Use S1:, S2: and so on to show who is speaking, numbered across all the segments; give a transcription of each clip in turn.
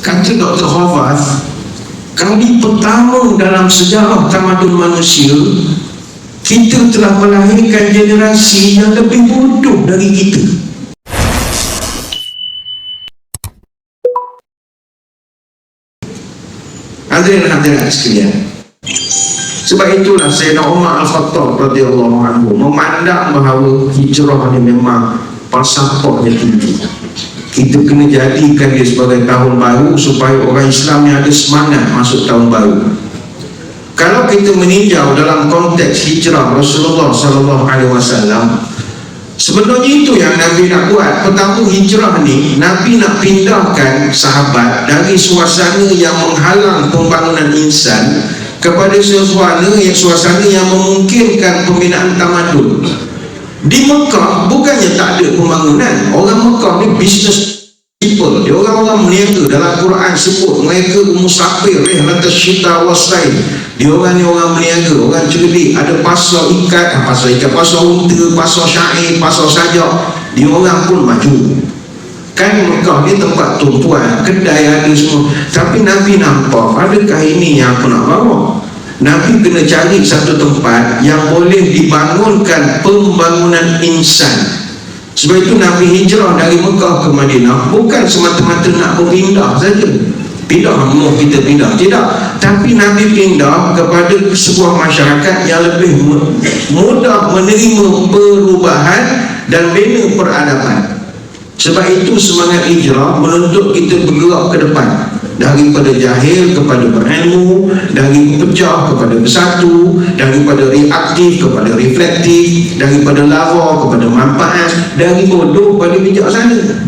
S1: Kata Dr. Horvath, kali pertama dalam sejarah tamadun manusia, kita telah melahirkan generasi yang lebih bodoh dari kita. Hadirin-hadirat sekalian, sebab itulah Sayyidina Umar Al-Khattab radhiyallahu anhu memandang bahawa hijrah ni memang pasapornya tinggi. Kita kena jadikan dia sebagai tahun baru supaya orang Islam yang ada semangat masuk tahun baru. Kalau kita meninjau dalam konteks hijrah Rasulullah SAW, sebenarnya itu yang Nabi nak buat. Pertama, hijrah ni Nabi nak pindahkan sahabat dari suasana yang menghalang pembangunan insan kepada suasana yang memungkinkan pembinaan tamadun. Di Mekah bukannya tak ada pembangunan. Orang Mekah ni business people, dia orang-orang meniaga. Dalam Quran sebut mereka musafir, rihlatas syita wasai. Dia orang ni orang meniaga, orang cerdik. Ada pasar ikat, pasar unta, pasar syair, pasar sajak. Dia orang pun maju. Kan Mekah ni tempat tumpuan, kedai ada semua. Tapi Nabi nampak, adakah ini yang aku nak bawa? Nabi kena cari satu tempat yang boleh dibangunkan pembangunan insan. Sebab itu Nabi hijrah dari Mekah ke Madinah bukan semata-mata nak berpindah saja. Pindah, mau kita pindah, tidak. Tapi Nabi pindah kepada sebuah masyarakat yang lebih mudah menerima perubahan dan bina peradaban. Sebab itu semangat hijrah menuntut kita bergerak ke depan, daripada jahil kepada berilmu, dari pecah kepada bersatu, daripada reaktif kepada reflektif, daripada lara kepada manfaat, dari bodoh kepada bijaksana.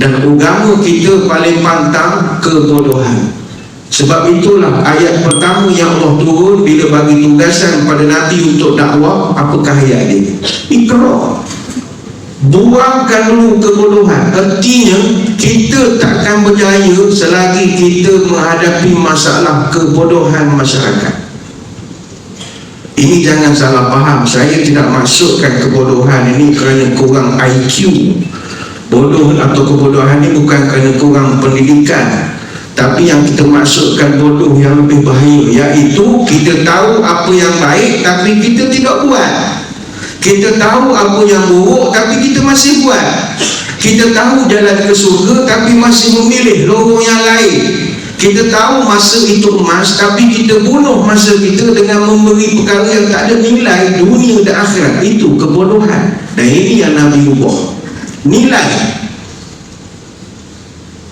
S1: Dan agama kita paling pantang kebodohan. Sebab itulah ayat pertama yang Allah turun bila bagi tugasan pada Nabi untuk dakwah, apakah ayat dia? Iqra. Buangkan dulu kebodohan. Artinya kita takkan berjaya selagi kita menghadapi masalah kebodohan masyarakat. Ini jangan salah faham. Saya tidak maksudkan kebodohan ini kerana kurang IQ. Bodoh atau kebodohan ini bukan kerana kurang pendidikan. Tapi yang kita maksudkan bodoh yang lebih bahaya, iaitu kita tahu apa yang baik tapi kita tidak buat. Kita tahu apa yang buruk tapi kita masih buat. Kita tahu jalan ke surga tapi masih memilih lorong yang lain. Kita tahu masa itu emas tapi kita bunuh masa kita dengan memberi perkara yang tak ada nilai dunia dan akhirat. Itu kebodohan. Dan ini yang Nabi ubah. Nilai.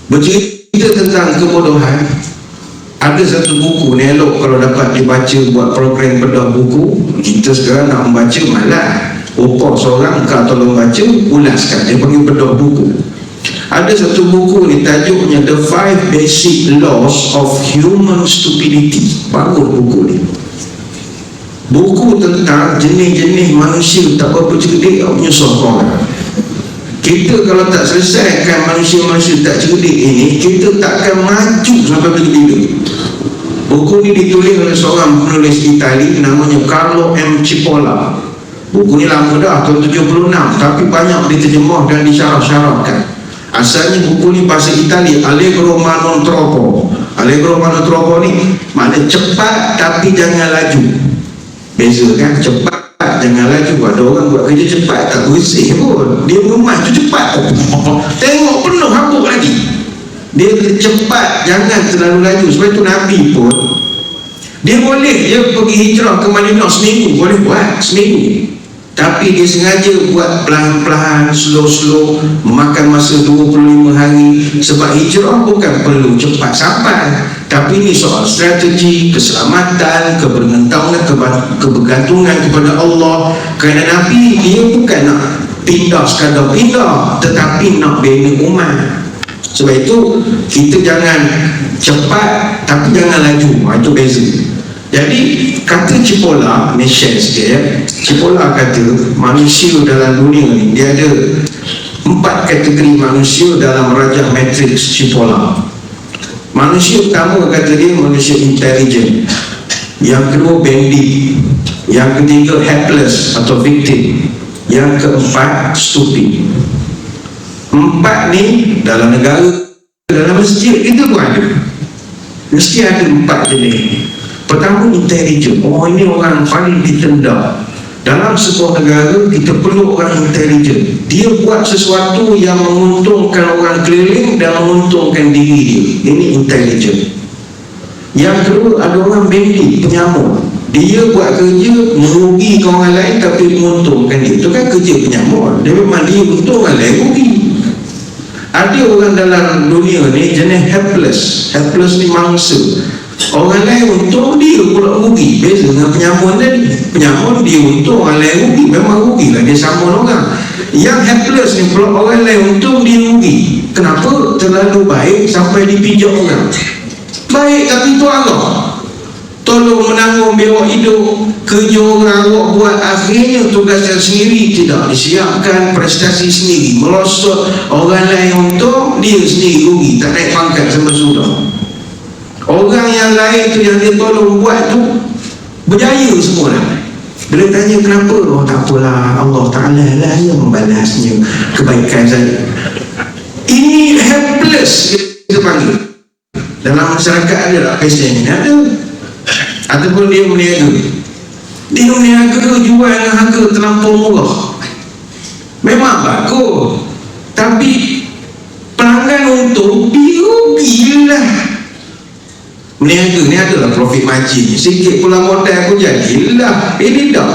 S1: Bercerita tentang kebodohan, ada satu buku ni elok kalau dapat dibaca buat program bedah buku. Kita sekarang nak membaca malah upah seorang kau tolong baca, ulaskan. Dia panggil bedah buku. Ada satu buku ni tajuknya The 5 Basic Laws of Human Stupidity. Bagus buku ni. Buku tentang jenis-jenis manusia tak berapa cerdik yang menyusahkan orang. Kita kalau tak selesaikan manusia-manusia tak cerdik ini, kita takkan maju sampai bila-bila. Buku ni ditulis oleh seorang penulis Itali namanya Carlo M. Cipolla. Buku ni lama dah, tahun 76, tapi banyak diterjemah dan disyarah-syarahkan. Asalnya buku ni bahasa Itali, Allegro ma non troppo. Allegro ma non troppo ni maknanya cepat tapi jangan laju. Beza kan, cepat jangan laju. Ada orang buat kerja cepat tak bersih pun, dia mengemas tu cepat, tengok penuh habuk lagi. Dia cepat, jangan terlalu laju. Sebab itu Nabi pun dia boleh je pergi hijrah ke Madinah seminggu, boleh buat seminggu. Tapi dia sengaja buat pelan-pelan, slow-slow, memakan masa 25 hari. Sebab hijrah bukan perlu cepat sampai, tapi ini soal strategi, keselamatan, kebergantungan kepada Allah. Kerana Nabi dia bukan nak pindah sekadar pindah, tetapi nak bina umat. Sebab itu kita jangan cepat tapi jangan laju. Itu beza. Jadi kata Cipolla, ni share sikit ya. Cipolla kata manusia dalam dunia ni dia ada 4 kategori manusia dalam rajah matriks Cipolla. Manusia pertama kata dia manusia intelligent, yang kedua bandit, yang ketiga helpless atau victim, yang keempat stupid. 4 ni dalam negara dalam masjid kita pun ada. Mesti ada 4 jenis. Pertama, intelligent. Oh, ini orang paling ditendang. Dalam sebuah negara kita perlu orang intelijen. Dia buat sesuatu yang menguntungkan orang keliling dan menguntungkan diri dia. Ini intelijen. Yang kedua, ada orang bendik, penyamuk. Dia buat kerja merugikan orang lain tapi menguntungkan dia. Itu kan kerja penyamuk. Dia memang dia untung, orang lain rugi. Ada orang dalam dunia ni jenis helpless. Helpless ni mangsa. Orang lain untung, dia pula rugi. Beza dengan penyamun tadi. Penyamun dia untung, orang lain rugi. Memang rugi lah, dia sama orang. Yang helpless ni pula orang lain untung, dia rugi. Kenapa? Terlalu baik sampai dipijak orang. Baik tapi tu Allah tolong menanggung biawak hidup. Kerja orang awak buat, akhirnya tugasnya sendiri tidak disiapkan, prestasi sendiri merosot, orang lain untung, dia sendiri rugi, tak naik pangkat sama sudah. Orang yang lain tu yang dia tolong buat tu berjaya semua lah. Bila tanya kenapa, oh tak apalah, Allah Ta'ala lah yang membalasnya kebaikan saya. Ini helpless kita panggil. Dalam masyarakat ada tak pesen ni? Ada. Ataupun dia meniaga. Dia meniaga jual dengan harga terlampau murah. Memang bagus, tapi pelanggan untung, dia rugilah. Meniaga ni adalah profit margin, sikit pula modal aku jadilah. Ini tak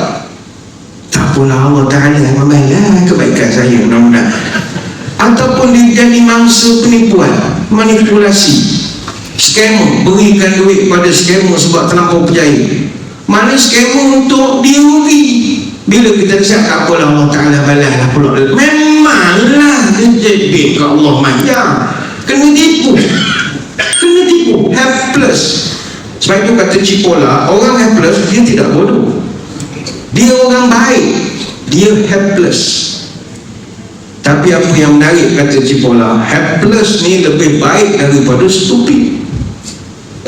S1: apalah, Allah Ta'ala membalas kebaikan saya mudah-mudahan. Ataupun dia jadi mangsa penipuan, manipulasi, scammer, berikan duit pada scammer sebab terlampau percaya. Mana scammer untuk dia rugi. Bila kita cakap tak apalah, Allah Ta'ala balaslah pula. Memanglah jadi ke Allah manja, kena tipu. Helpless. Sebab itu kata Cipolla, orang helpless dia tidak bodoh, dia orang baik, dia helpless. Tapi apa yang menarik kata Cipolla, helpless ni lebih baik daripada stupid.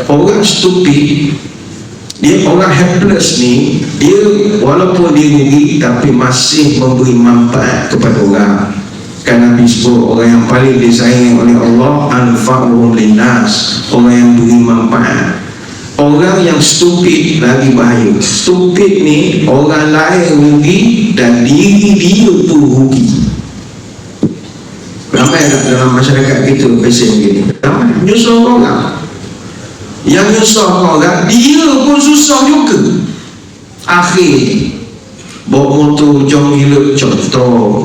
S1: Orang stupid, dia orang helpless ni, dia walaupun dia rugi tapi masih memberi manfaat kepada orang. Kan Nabi sebut orang yang paling disayangi oleh Allah, anfa'uhum linnas, orang yang beri manfaat. Orang yang stupid lagi bahaya. Stupid ni orang lain rugi dan diri dia pun rugi. Ramai tak dalam masyarakat kita pesen begini? Ramai nyusah orang. Yang nyusah orang, dia pun susah juga. Akhir bawa motor jom gila contoh,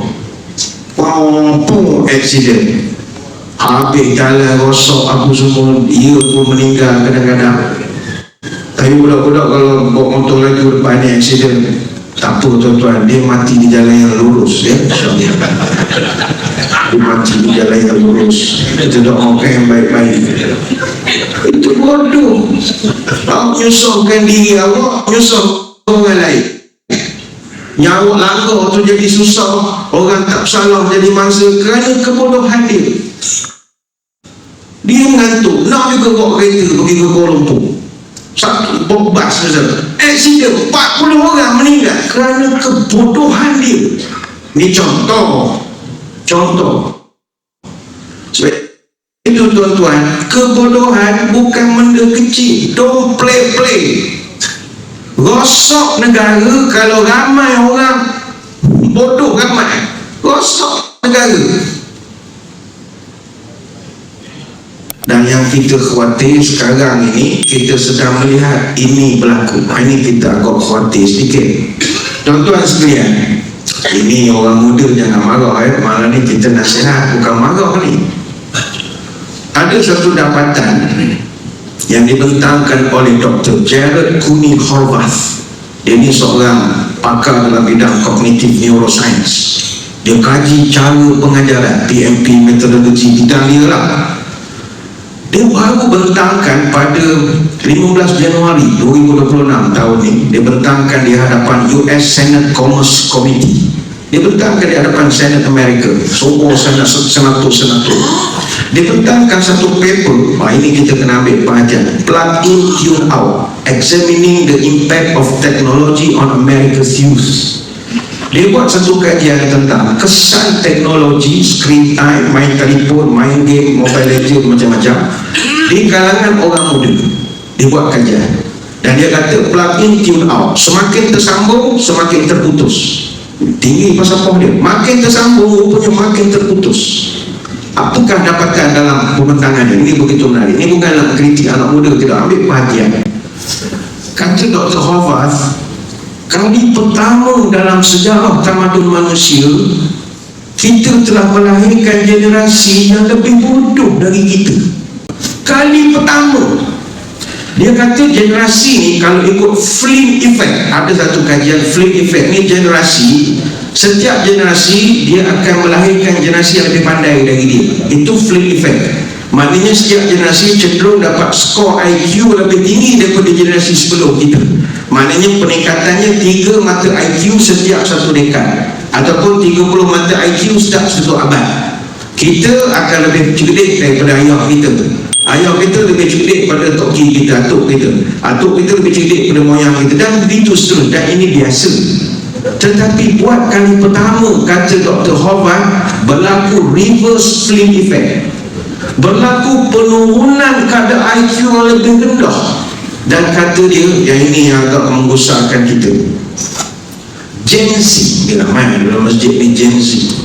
S1: pun accident, habis jalan rosak apa semua, dia pun meninggal kadang-kadang. Tapi budak-budak kalau bawa motor laju depan ni accident, tak apa tuan-tuan, dia mati di jalan yang lurus ya. Dia mati di jalan yang lurus. Kita doakan yang baik-baik. Itu bodoh. Menyusahkan diri awak, menyusah orang lain. Yang awak langgar tu jadi susah, orang tak salah jadi mangsa kerana kebodohan dia. Dia mengantuk, nak juga bawa kereta pergi ke Kuala Lumpur, satu bas misalnya, accident 40 orang meninggal kerana kebodohan dia. Ini contoh. Sebab itu tuan-tuan, kebodohan bukan benda kecil. Don't play. Rosak negara kalau ramai orang bodoh, ramai rosak negara. Dan yang kita khawatir sekarang ini, kita sedang melihat ini berlaku. Ini kita agak khawatir sedikit. Tuan-tuan sekalian, ini orang muda jangan marah ya. Malah ni kita nasihat, bukan marah ni. Ada satu dapatan yang dibentangkan oleh Dr. Jared Cooney Horvath. Dia ni seorang pakar dalam bidang cognitive neuroscience. Dia kaji cara pengajaran, PMP metodologi bidang dia lah. Dia baru bentangkan pada 15 Januari 2026 tahun ni. Dia bentangkan di hadapan US Senate Commerce Committee. Dia bentangkan di hadapan Senate Amerika, semua senator. Dia bentangkan satu paper. Ini kita kena ambil perhatian. Plug in, tune out, examining the impact of technology on America's youth. Dia buat satu kajian tentang kesan teknologi, screen time, main telefon, main game, mobile legend, macam-macam di kalangan orang muda. Dia buat kajian dan dia kata plug in tune out, semakin tersambung semakin terputus. Tinggi pasal dia, makin tersambung rupanya makin terputus. Apakah dapatan dalam pembentangan ini? Begitu menarik. Ini bukanlah kritik anak muda, tidak, ambil perhatian. Kata Dr. Horvath, kali pertama dalam sejarah tamadun manusia kita telah melahirkan generasi yang lebih bodoh dari kita. Kali pertama. Dia kata generasi ni kalau ikut Flynn effect, ada satu kajian Flynn effect ni, generasi, setiap generasi dia akan melahirkan generasi yang lebih pandai dari dia. Itu Flynn effect. Maknanya setiap generasi cenderung dapat skor IQ lebih tinggi daripada generasi sebelum kita. Maknanya peningkatannya 3 mata IQ setiap satu dekad, ataupun 30 mata IQ setiap satu abad. Kita akan lebih cerdik daripada ayah kita. Ayah kita lebih cerdik pada toki kita, atuk kita. Atuk kita lebih cerdik pada moyang kita, dan begitu seterusnya. Dan ini biasa. Tetapi buat kali pertama, kata Dr. Horvath, berlaku reverse Flynn effect. Berlaku penurunan kadar IQ yang lebih rendah. Dan kata dia, yang ini yang agak menggusarkan kita, Gen Z. Dia nak main dalam masjid ni, Gen Z.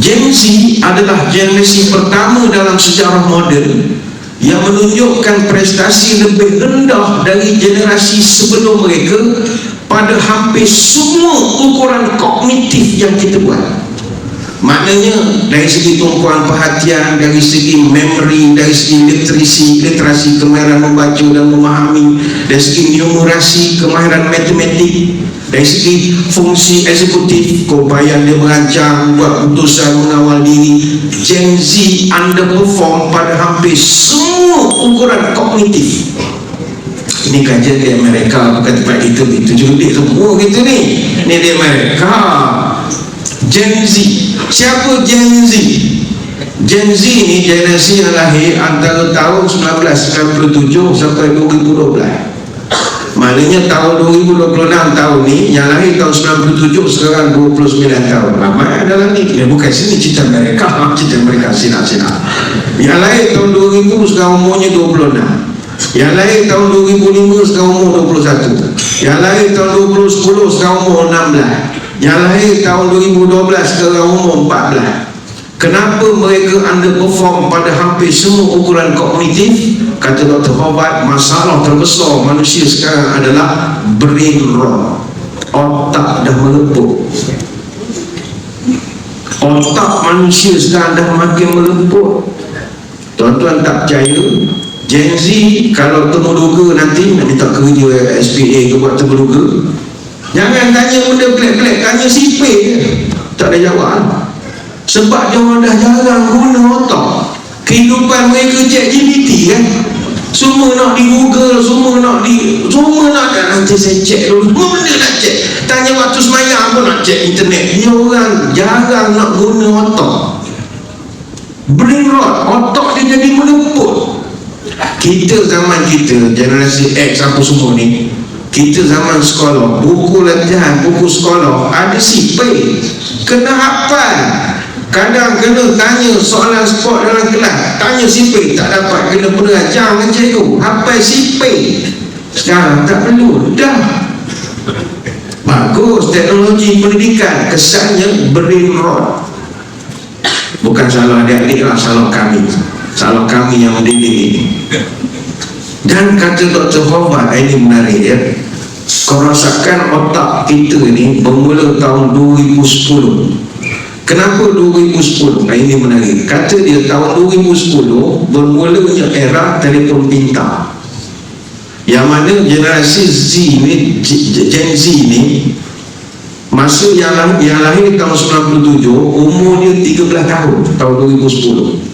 S1: Gen Z adalah generasi pertama dalam sejarah moden yang menunjukkan prestasi lebih rendah dari generasi sebelum mereka pada hampir semua ukuran kognitif yang kita buat. Maknanya dari segi tumpuan perhatian, dari segi memory, dari segi literasi, kemahiran membaca dan memahami, dari segi numerasi, kemahiran matematik, dari segi fungsi eksekutif, keupayaan dia merancang, buat keputusan, mengawal diri. Gen Z underperform pada hampir semua ukuran kognitif. Ini kajian di Amerika, bukan tempat kita. Itu juga semua kita ni. Ini di Amerika. Gen Z. Siapa Gen Z? Gen Z ni generasi yang lahir antara tahun 1997 sampai 2012. Maknanya tahun 2026 tahun ni, yang lahir tahun 97 sekarang 29 tahun. Ramai adalah ni. Bukan sini cerita mereka, cerita mereka sinar-sinar. Yang lahir tahun 2000 sekarang umurnya 26. Yang lahir tahun 2005 sekarang umur 21. Yang lahir tahun 2010 sekarang umur 16. Yang lahir tahun 2012 sekarang umur 14. Kenapa mereka underperform pada hampir semua ukuran kognitif? Kata Dr. Horvath, masalah terbesar manusia sekarang adalah brain rot. Otak dah meleput. Otak manusia sekarang dah makin meleput. Tuan-tuan tak percaya, Gen Z kalau temu duga nanti nak minta kerja SPA ke buat temu duga, jangan tanya benda pelik-pelik, tanya sipir je. Tak ada jawab. Sebab dia orang dah jarang guna otak. Kehidupan mereka ChatGPT kan, semua nak di Google, semua nak nanti saya cek dulu, semua benda nak cek. Tanya waktu semayang pun nak cek internet. Dia orang jarang nak guna otak. Brain rot, otak dia jadi meleput. Kita zaman kita, generasi X apa semua ni, kita zaman sekolah, buku latihan, buku sekolah ada sipir, kena hafal. Kadang kena tanya soalan sport dalam kelas, tanya sipir, tak dapat kena berajar dengan cikgu, hafal sipir. Sekarang tak perlu dah. Bagus teknologi pendidikan, kesannya brain rot. Bukan salah adik-adik lah, salah kami yang mendidik ini. Dan kata Dr. Horvath, ini menarik ya, kerosakan otak kita ni bermula tahun 2010. Kenapa 2010? Ini menarik. Kata dia tahun 2010 bermulanya era telefon pintar, yang mana generasi Z ni, Gen Z ni, masa yang lahir tahun 97 umur dia 13 tahun tahun 2010.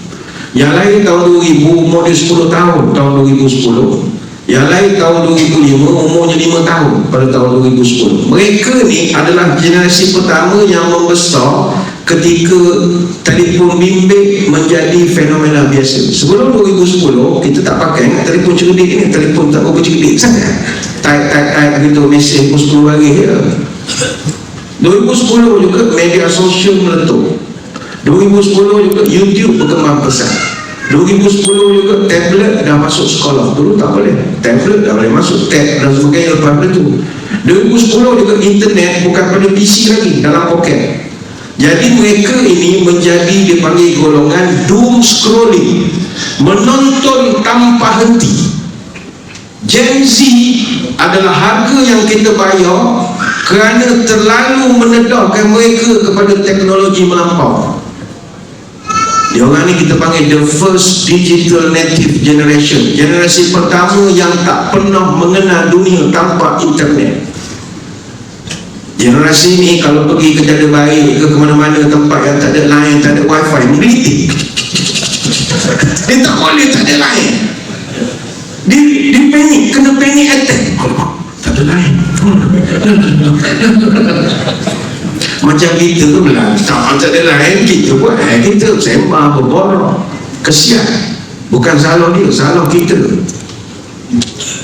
S1: Yang lahir tahun 2000 umur dia 10 tahun tahun 2010. Yang lahir tahun 2005 umurnya 5 tahun pada tahun 2010. Mereka ni adalah generasi pertama yang membesar ketika telefon bimbit menjadi fenomena biasa. Sebelum 2010 kita tak pakai telefon cerdik ni, telefon tak berapa cerdik sangat. Type gitu mesej pun 10 baris je. 2010 juga media sosial meletup. 2010 juga YouTube berkembang pesat. 2010 juga tablet dah masuk sekolah. Dulu tak boleh, tablet dah boleh masuk, tab dan sebagainya lepas itu. 2010 juga internet bukan pada PC lagi, dalam poket. Jadi mereka ini menjadi dipanggil golongan doom scrolling, menonton tanpa henti. Gen Z adalah harga yang kita bayar kerana terlalu menedahkan mereka kepada teknologi melampau. Diorang ni kita panggil the first digital native generation, generasi pertama yang tak pernah mengenal dunia tanpa internet. Generasi ni kalau pergi ke Jalan Baik ke mana-mana tempat yang tak ada line, tak ada wifi, menggelitik. Dia tak boleh tak ada line. Dia panik, kena panic attack. Tak ada line. Macam kita tu bilang, tak ada line, kita buat, kita sembah, berborok. Kesian. Bukan salah dia, salah kita.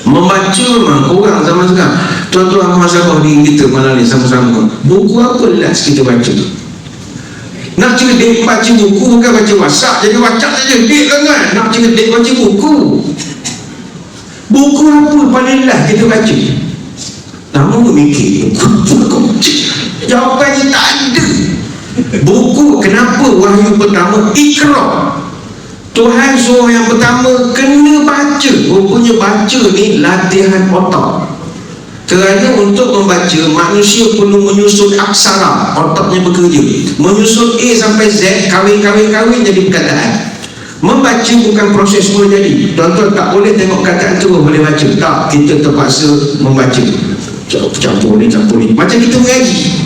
S1: Membaca memang orang zaman sekarang. Tuan-tuan masalah di kita malam ni sama-sama. Buku apa last kita baca? Nak cerdik baca buku, bukan baca WhatsApp. Jadi WhatsApp saja cerdik kan? Nak cerdik baca buku. Buku apa paling last kita baca? Lama mikir. Jawapannya tak ada. Buku, kenapa wahyu pertama Iqra? Tuhan suruh yang pertama kena baca. Rupanya baca ni latihan otak. Kerana untuk membaca, manusia perlu menyusun aksara, otaknya bekerja. Menyusun A sampai Z, kahwin jadi perkataan. Membaca bukan proses boleh jadi. Tuan-tuan tak boleh tengok kataan tu boleh baca. Tak, kita terpaksa membaca. Campur ni. Macam kita mengaji.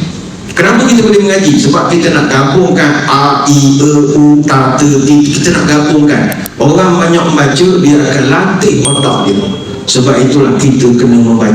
S1: Kenapa kita boleh mengaji? Sebab kita nak gabungkan A, I, E, U, Ta, Te, Ti. Kita nak gabungkan. Orang banyak membaca, dia akan latih otak dia. Sebab itulah kita kena membaca.